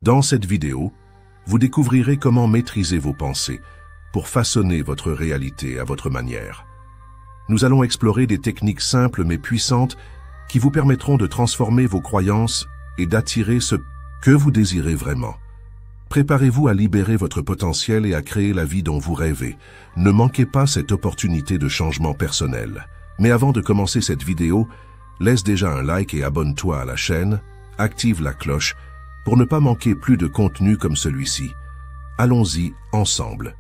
Dans cette vidéo, vous découvrirez comment maîtriser vos pensées pour façonner votre réalité à votre manière. Nous allons explorer des techniques simples mais puissantes qui vous permettront de transformer vos croyances et d'attirer ce que vous désirez vraiment. Préparez-vous à libérer votre potentiel et à créer la vie dont vous rêvez. Ne manquez pas cette opportunité de changement personnel. Mais avant de commencer cette vidéo, laisse déjà un like et abonne-toi à la chaîne, active la cloche pour ne pas manquer plus de contenu comme celui-ci. Allons-y ensemble.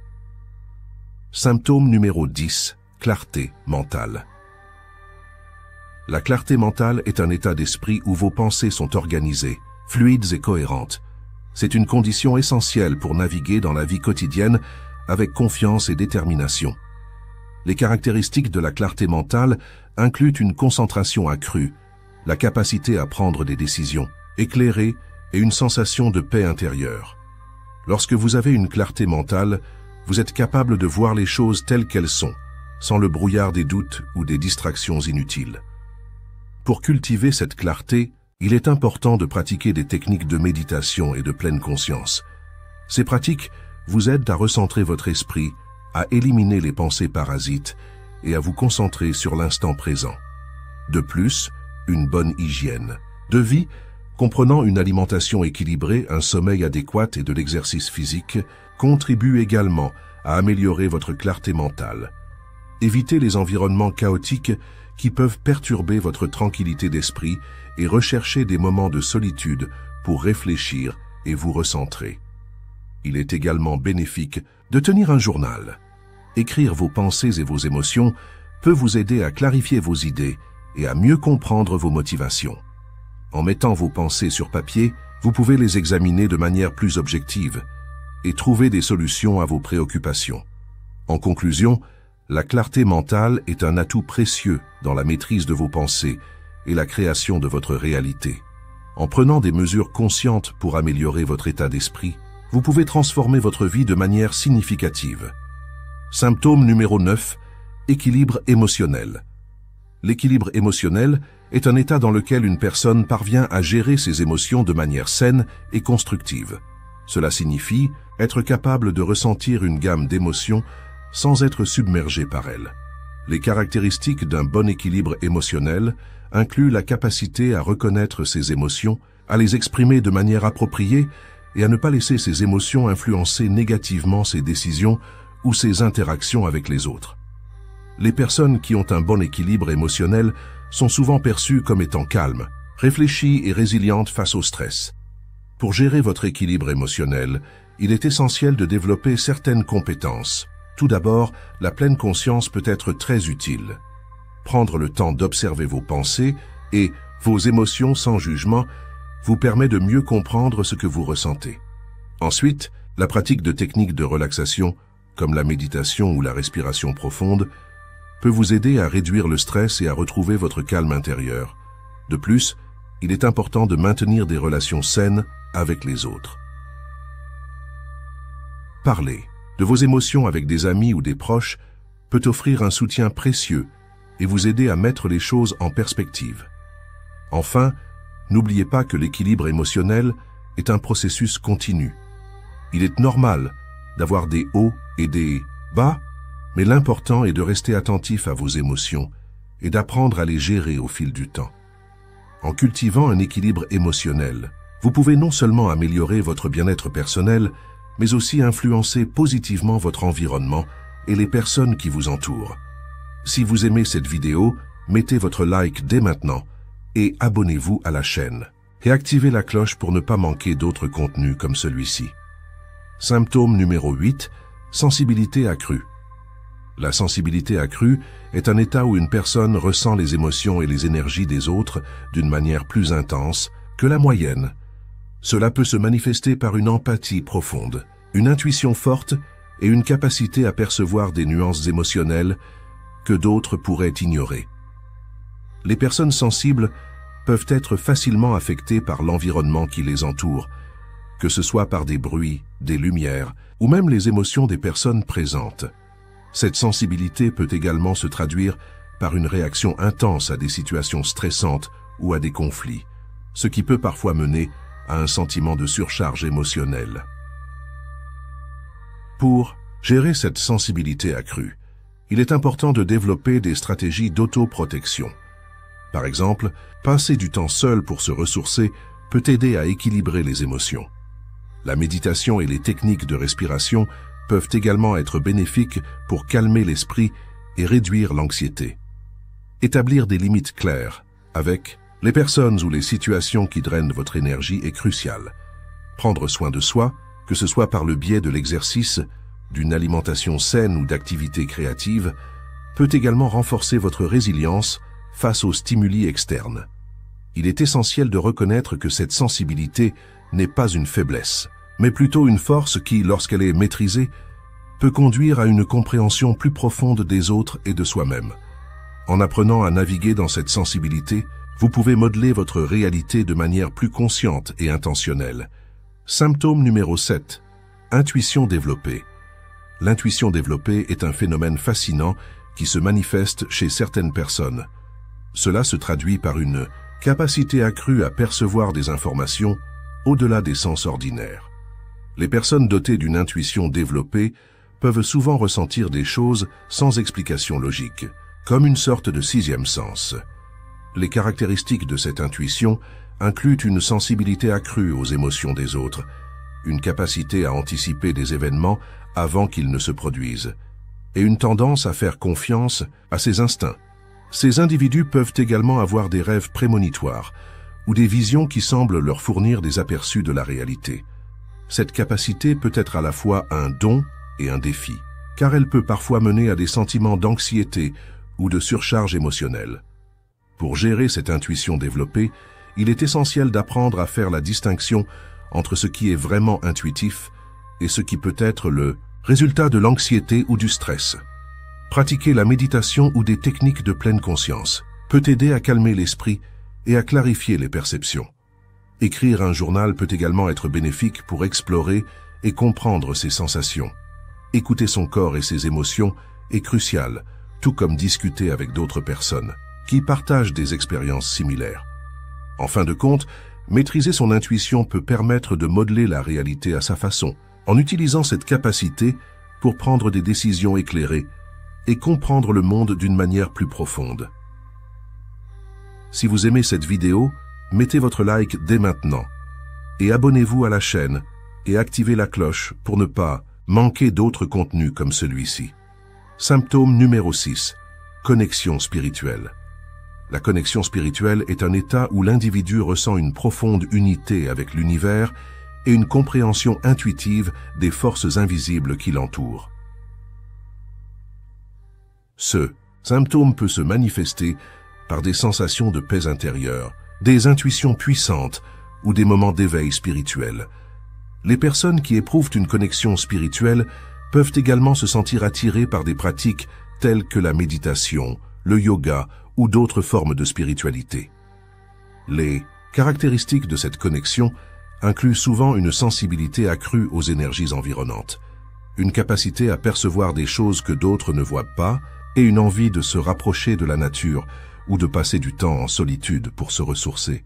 Symptôme numéro 10, clarté mentale. La clarté mentale est un état d'esprit où vos pensées sont organisées, fluides et cohérentes. C'est une condition essentielle pour naviguer dans la vie quotidienne avec confiance et détermination. Les caractéristiques de la clarté mentale incluent une concentration accrue, la capacité à prendre des décisions éclairées et une sensation de paix intérieure. Lorsque vous avez une clarté mentale, vous êtes capable de voir les choses telles qu'elles sont, sans le brouillard des doutes ou des distractions inutiles. Pour cultiver cette clarté, il est important de pratiquer des techniques de méditation et de pleine conscience. Ces pratiques vous aident à recentrer votre esprit, à éliminer les pensées parasites et à vous concentrer sur l'instant présent. De plus, une bonne hygiène de vie, comprenant une alimentation équilibrée, un sommeil adéquat et de l'exercice physique, contribue également à améliorer votre clarté mentale. Évitez les environnements chaotiques qui peuvent perturber votre tranquillité d'esprit et recherchez des moments de solitude pour réfléchir et vous recentrer. Il est également bénéfique de tenir un journal. Écrire vos pensées et vos émotions peut vous aider à clarifier vos idées et à mieux comprendre vos motivations. En mettant vos pensées sur papier, vous pouvez les examiner de manière plus objective et trouver des solutions à vos préoccupations. En conclusion, la clarté mentale est un atout précieux dans la maîtrise de vos pensées et la création de votre réalité. En prenant des mesures conscientes pour améliorer votre état d'esprit, vous pouvez transformer votre vie de manière significative. Symptôme numéro 9, équilibre émotionnel. L'équilibre émotionnel est un état dans lequel une personne parvient à gérer ses émotions de manière saine et constructive. Cela signifie être capable de ressentir une gamme d'émotions sans être submergé par elles. Les caractéristiques d'un bon équilibre émotionnel incluent la capacité à reconnaître ses émotions, à les exprimer de manière appropriée et à ne pas laisser ces émotions influencer négativement ses décisions ou ses interactions avec les autres. Les personnes qui ont un bon équilibre émotionnel sont souvent perçues comme étant calmes, réfléchies et résilientes face au stress. Pour gérer votre équilibre émotionnel, il est essentiel de développer certaines compétences. Tout d'abord, la pleine conscience peut être très utile. Prendre le temps d'observer vos pensées et vos émotions sans jugement vous permet de mieux comprendre ce que vous ressentez. Ensuite, la pratique de techniques de relaxation, comme la méditation ou la respiration profonde, peut vous aider à réduire le stress et à retrouver votre calme intérieur. De plus, il est important de maintenir des relations saines avec les autres. Parler de vos émotions avec des amis ou des proches peut offrir un soutien précieux et vous aider à mettre les choses en perspective. Enfin, n'oubliez pas que l'équilibre émotionnel est un processus continu. Il est normal d'avoir des hauts et des bas, mais l'important est de rester attentif à vos émotions et d'apprendre à les gérer au fil du temps. En cultivant un équilibre émotionnel, vous pouvez non seulement améliorer votre bien-être personnel, mais aussi influencer positivement votre environnement et les personnes qui vous entourent. Si vous aimez cette vidéo, mettez votre like dès maintenant et abonnez-vous à la chaîne. Et activez la cloche pour ne pas manquer d'autres contenus comme celui-ci. Symptôme numéro 8, sensibilité accrue. La sensibilité accrue est un état où une personne ressent les émotions et les énergies des autres d'une manière plus intense que la moyenne. Cela peut se manifester par une empathie profonde, une intuition forte et une capacité à percevoir des nuances émotionnelles que d'autres pourraient ignorer. Les personnes sensibles peuvent être facilement affectées par l'environnement qui les entoure, que ce soit par des bruits, des lumières ou même les émotions des personnes présentes. Cette sensibilité peut également se traduire par une réaction intense à des situations stressantes ou à des conflits, ce qui peut parfois mener à un sentiment de surcharge émotionnelle. Pour gérer cette sensibilité accrue, il est important de développer des stratégies d'autoprotection. Par exemple, passer du temps seul pour se ressourcer peut aider à équilibrer les émotions. La méditation et les techniques de respiration peuvent également être bénéfiques pour calmer l'esprit et réduire l'anxiété. Établir des limites claires avec les personnes ou les situations qui drainent votre énergie est crucial. Prendre soin de soi, que ce soit par le biais de l'exercice, d'une alimentation saine ou d'activités créatives, peut également renforcer votre résilience face aux stimuli externes. Il est essentiel de reconnaître que cette sensibilité n'est pas une faiblesse, mais plutôt une force qui, lorsqu'elle est maîtrisée, peut conduire à une compréhension plus profonde des autres et de soi-même. En apprenant à naviguer dans cette sensibilité, vous pouvez modeler votre réalité de manière plus consciente et intentionnelle. Symptôme numéro 7. Intuition développée. L'intuition développée est un phénomène fascinant qui se manifeste chez certaines personnes. Cela se traduit par une capacité accrue à percevoir des informations au-delà des sens ordinaires. Les personnes dotées d'une intuition développée peuvent souvent ressentir des choses sans explication logique, comme une sorte de sixième sens. Les caractéristiques de cette intuition incluent une sensibilité accrue aux émotions des autres, une capacité à anticiper des événements avant qu'ils ne se produisent, et une tendance à faire confiance à ses instincts. Ces individus peuvent également avoir des rêves prémonitoires ou des visions qui semblent leur fournir des aperçus de la réalité. Cette capacité peut être à la fois un don et un défi, car elle peut parfois mener à des sentiments d'anxiété ou de surcharge émotionnelle. Pour gérer cette intuition développée, il est essentiel d'apprendre à faire la distinction entre ce qui est vraiment intuitif et ce qui peut être le résultat de l'anxiété ou du stress. Pratiquer la méditation ou des techniques de pleine conscience peut aider à calmer l'esprit et à clarifier les perceptions. Écrire un journal peut également être bénéfique pour explorer et comprendre ses sensations. Écouter son corps et ses émotions est crucial, tout comme discuter avec d'autres personnes qui partagent des expériences similaires. En fin de compte, maîtriser son intuition peut permettre de modeler la réalité à sa façon, en utilisant cette capacité pour prendre des décisions éclairées et comprendre le monde d'une manière plus profonde. Si vous aimez cette vidéo, mettez votre like dès maintenant et abonnez-vous à la chaîne et activez la cloche pour ne pas manquer d'autres contenus comme celui-ci. Symptôme numéro 6. Connexion spirituelle. La connexion spirituelle est un état où l'individu ressent une profonde unité avec l'univers et une compréhension intuitive des forces invisibles qui l'entourent. Ce symptôme peut se manifester par des sensations de paix intérieure, des intuitions puissantes ou des moments d'éveil spirituel. Les personnes qui éprouvent une connexion spirituelle peuvent également se sentir attirées par des pratiques telles que la méditation, le yoga ou d'autres formes de spiritualité. Les caractéristiques de cette connexion incluent souvent une sensibilité accrue aux énergies environnantes, une capacité à percevoir des choses que d'autres ne voient pas et une envie de se rapprocher de la nature ou de passer du temps en solitude pour se ressourcer.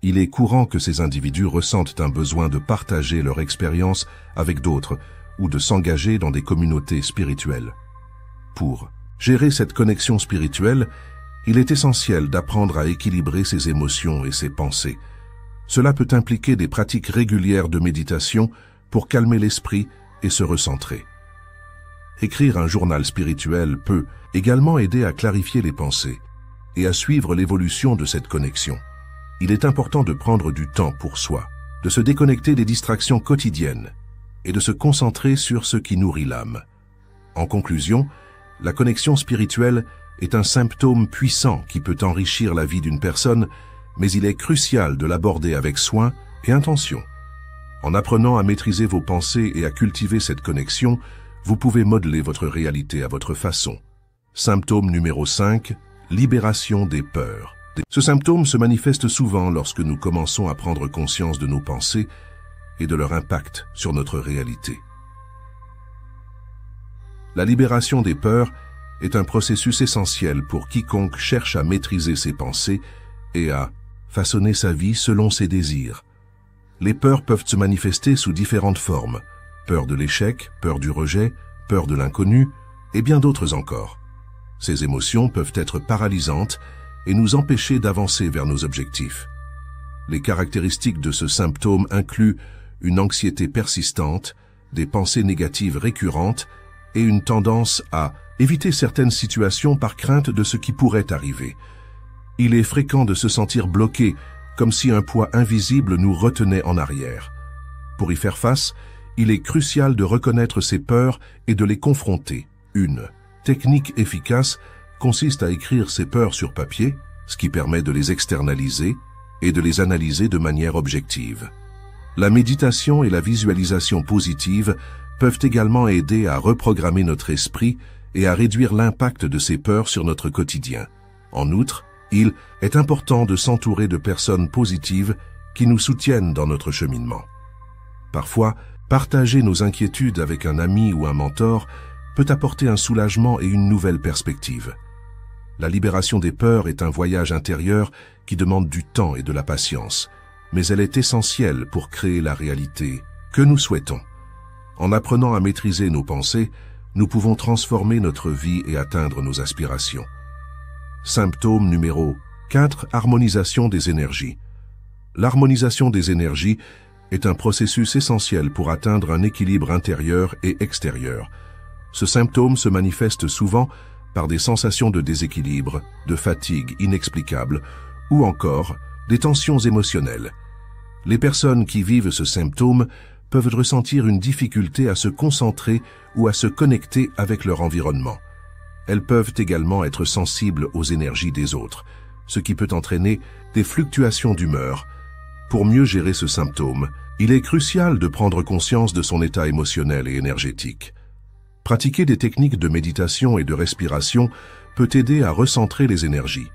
Il est courant que ces individus ressentent un besoin de partager leur expérience avec d'autres ou de s'engager dans des communautés spirituelles. Pour gérer cette connexion spirituelle, il est essentiel d'apprendre à équilibrer ses émotions et ses pensées. Cela peut impliquer des pratiques régulières de méditation pour calmer l'esprit et se recentrer. Écrire un journal spirituel peut également aider à clarifier les pensées et à suivre l'évolution de cette connexion. Il est important de prendre du temps pour soi, de se déconnecter des distractions quotidiennes et de se concentrer sur ce qui nourrit l'âme. En conclusion, la connexion spirituelle est un symptôme puissant qui peut enrichir la vie d'une personne, mais il est crucial de l'aborder avec soin et intention. En apprenant à maîtriser vos pensées et à cultiver cette connexion, vous pouvez modeler votre réalité à votre façon. Symptôme numéro 5, libération des peurs. Ce symptôme se manifeste souvent lorsque nous commençons à prendre conscience de nos pensées et de leur impact sur notre réalité. La libération des peurs est un processus essentiel pour quiconque cherche à maîtriser ses pensées et à façonner sa vie selon ses désirs. Les peurs peuvent se manifester sous différentes formes. Peur de l'échec, peur du rejet, peur de l'inconnu, et bien d'autres encore. Ces émotions peuvent être paralysantes et nous empêcher d'avancer vers nos objectifs. Les caractéristiques de ce symptôme incluent une anxiété persistante, des pensées négatives récurrentes et une tendance à éviter certaines situations par crainte de ce qui pourrait arriver. Il est fréquent de se sentir bloqué, comme si un poids invisible nous retenait en arrière. Pour y faire face, il est crucial de reconnaître ses peurs et de les confronter. Une technique efficace consiste à écrire ses peurs sur papier, ce qui permet de les externaliser et de les analyser de manière objective. La méditation et la visualisation positive peuvent également aider à reprogrammer notre esprit et à réduire l'impact de ces peurs sur notre quotidien. En outre, il est important de s'entourer de personnes positives qui nous soutiennent dans notre cheminement. Parfois, partager nos inquiétudes avec un ami ou un mentor peut apporter un soulagement et une nouvelle perspective. La libération des peurs est un voyage intérieur qui demande du temps et de la patience, mais elle est essentielle pour créer la réalité que nous souhaitons. En apprenant à maîtriser nos pensées, nous pouvons transformer notre vie et atteindre nos aspirations. Symptôme numéro 4, harmonisation des énergies. L'harmonisation des énergies est un processus essentiel pour atteindre un équilibre intérieur et extérieur. Ce symptôme se manifeste souvent par des sensations de déséquilibre, de fatigue inexplicable ou encore des tensions émotionnelles. Les personnes qui vivent ce symptôme peuvent ressentir une difficulté à se concentrer ou à se connecter avec leur environnement. Elles peuvent également être sensibles aux énergies des autres, ce qui peut entraîner des fluctuations d'humeur. Pour mieux gérer ce symptôme, il est crucial de prendre conscience de son état émotionnel et énergétique. Pratiquer des techniques de méditation et de respiration peut aider à recentrer les énergies.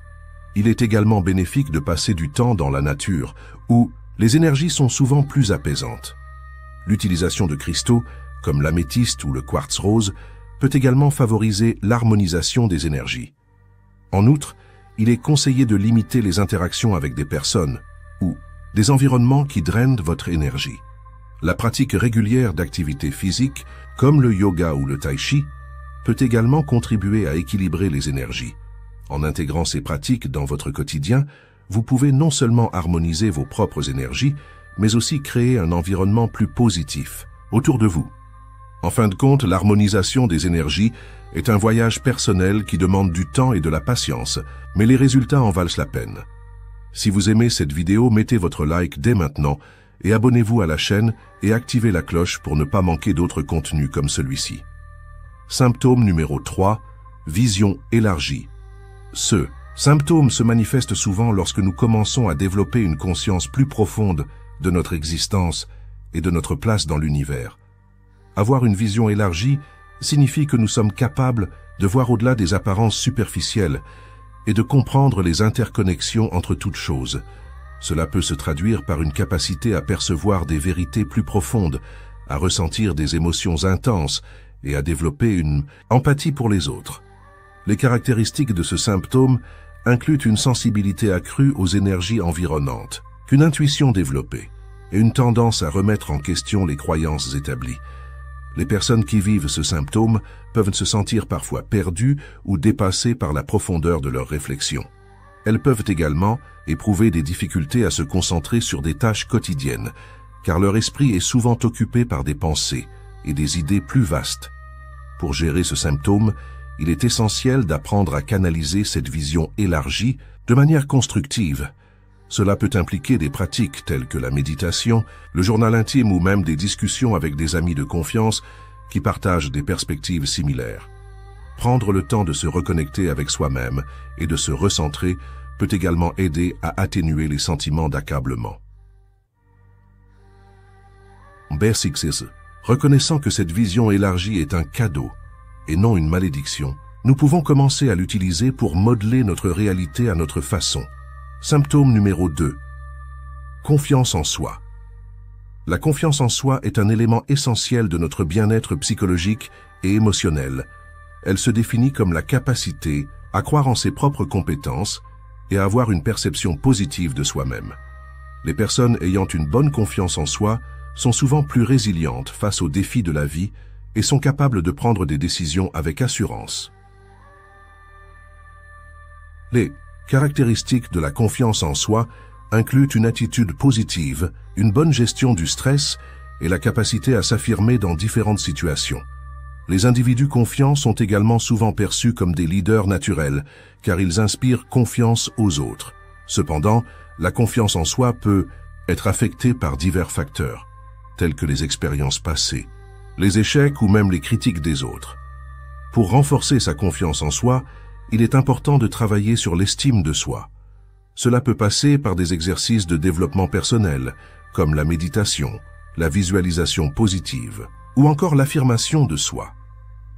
Il est également bénéfique de passer du temps dans la nature, où les énergies sont souvent plus apaisantes. L'utilisation de cristaux, comme l'améthyste ou le quartz rose, peut également favoriser l'harmonisation des énergies. En outre, il est conseillé de limiter les interactions avec des personnes ou des environnements qui drainent votre énergie. La pratique régulière d'activités physiques, comme le yoga ou le tai chi, peut également contribuer à équilibrer les énergies. En intégrant ces pratiques dans votre quotidien, vous pouvez non seulement harmoniser vos propres énergies, mais aussi créer un environnement plus positif autour de vous. En fin de compte, l'harmonisation des énergies est un voyage personnel qui demande du temps et de la patience, mais les résultats en valent la peine. Si vous aimez cette vidéo, mettez votre like dès maintenant et abonnez-vous à la chaîne et activez la cloche pour ne pas manquer d'autres contenus comme celui-ci. Symptôme numéro 3, vision élargie. Ce symptôme se manifeste souvent lorsque nous commençons à développer une conscience plus profonde de notre existence et de notre place dans l'univers. Avoir une vision élargie signifie que nous sommes capables de voir au-delà des apparences superficielles et de comprendre les interconnexions entre toutes choses. Cela peut se traduire par une capacité à percevoir des vérités plus profondes, à ressentir des émotions intenses et à développer une empathie pour les autres. Les caractéristiques de ce symptôme incluent une sensibilité accrue aux énergies environnantes, une intuition développée et une tendance à remettre en question les croyances établies. Les personnes qui vivent ce symptôme peuvent se sentir parfois perdues ou dépassées par la profondeur de leurs réflexions. Elles peuvent également éprouver des difficultés à se concentrer sur des tâches quotidiennes, car leur esprit est souvent occupé par des pensées et des idées plus vastes. Pour gérer ce symptôme, il est essentiel d'apprendre à canaliser cette vision élargie de manière constructive. Cela peut impliquer des pratiques telles que la méditation, le journal intime ou même des discussions avec des amis de confiance qui partagent des perspectives similaires. Prendre le temps de se reconnecter avec soi-même et de se recentrer peut également aider à atténuer les sentiments d'accablement. Basic 6. Reconnaissant que cette vision élargie est un cadeau et non une malédiction, nous pouvons commencer à l'utiliser pour modeler notre réalité à notre façon. Symptôme numéro 2. Confiance en soi. La confiance en soi est un élément essentiel de notre bien-être psychologique et émotionnel. Elle se définit comme la capacité à croire en ses propres compétences et à avoir une perception positive de soi-même. Les personnes ayant une bonne confiance en soi sont souvent plus résilientes face aux défis de la vie et sont capables de prendre des décisions avec assurance. Les caractéristiques de la confiance en soi incluent une attitude positive, une bonne gestion du stress et la capacité à s'affirmer dans différentes situations. Les individus confiants sont également souvent perçus comme des leaders naturels, car ils inspirent confiance aux autres. Cependant, la confiance en soi peut être affectée par divers facteurs, tels que les expériences passées, les échecs ou même les critiques des autres. Pour renforcer sa confiance en soi, il est important de travailler sur l'estime de soi. Cela peut passer par des exercices de développement personnel, comme la méditation, la visualisation positive, ou encore l'affirmation de soi.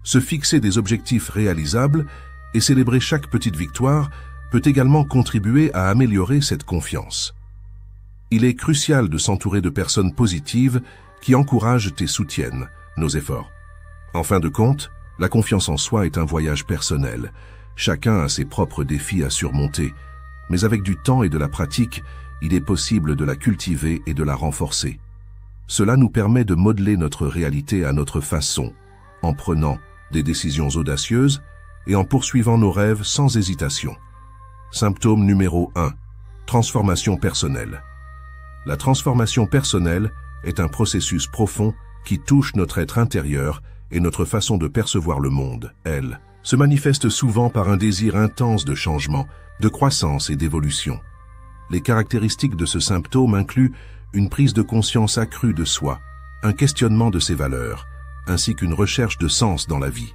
Se fixer des objectifs réalisables et célébrer chaque petite victoire peut également contribuer à améliorer cette confiance. Il est crucial de s'entourer de personnes positives qui encouragent et soutiennent nos efforts. En fin de compte, la confiance en soi est un voyage personnel. Chacun a ses propres défis à surmonter, mais avec du temps et de la pratique, il est possible de la cultiver et de la renforcer. Cela nous permet de modeler notre réalité à notre façon, en prenant des décisions audacieuses et en poursuivant nos rêves sans hésitation. Symptôme numéro 1. Transformation personnelle. La transformation personnelle est un processus profond qui touche notre être intérieur et notre façon de percevoir le monde. Elle se manifeste souvent par un désir intense de changement, de croissance et d'évolution. Les caractéristiques de ce symptôme incluent une prise de conscience accrue de soi, un questionnement de ses valeurs, ainsi qu'une recherche de sens dans la vie.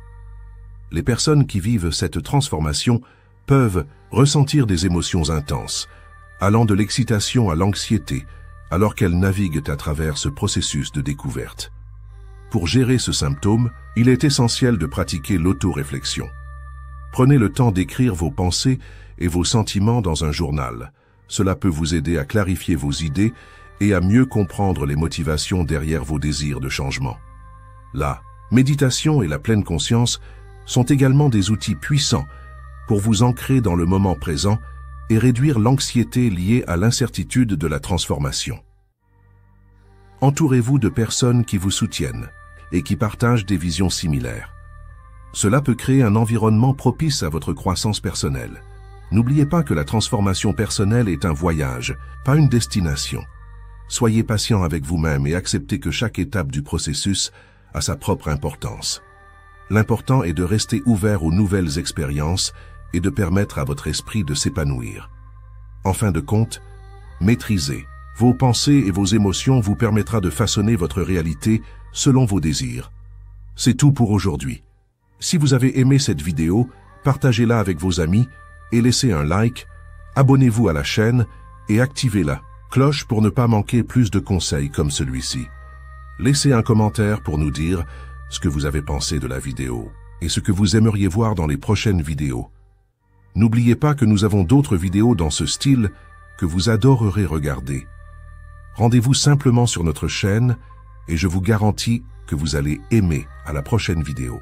Les personnes qui vivent cette transformation peuvent ressentir des émotions intenses, allant de l'excitation à l'anxiété, alors qu'elles naviguent à travers ce processus de découverte. Pour gérer ce symptôme, il est essentiel de pratiquer l'autoréflexion. Prenez le temps d'écrire vos pensées et vos sentiments dans un journal. Cela peut vous aider à clarifier vos idées et à mieux comprendre les motivations derrière vos désirs de changement. La méditation et la pleine conscience sont également des outils puissants pour vous ancrer dans le moment présent et réduire l'anxiété liée à l'incertitude de la transformation. Entourez-vous de personnes qui vous soutiennent et qui partagent des visions similaires. Cela peut créer un environnement propice à votre croissance personnelle. N'oubliez pas que la transformation personnelle est un voyage, pas une destination. Soyez patient avec vous-même et acceptez que chaque étape du processus a sa propre importance. L'important est de rester ouvert aux nouvelles expériences et de permettre à votre esprit de s'épanouir. En fin de compte, maîtriser vos pensées et vos émotions vous permettra de façonner votre réalité selon vos désirs. C'est tout pour aujourd'hui. Si vous avez aimé cette vidéo, partagez-la avec vos amis et laissez un like, abonnez-vous à la chaîne et activez la cloche pour ne pas manquer plus de conseils comme celui-ci. Laissez un commentaire pour nous dire ce que vous avez pensé de la vidéo et ce que vous aimeriez voir dans les prochaines vidéos. N'oubliez pas que nous avons d'autres vidéos dans ce style que vous adorerez regarder. Rendez-vous simplement sur notre chaîne et je vous garantis que vous allez aimer à la prochaine vidéo.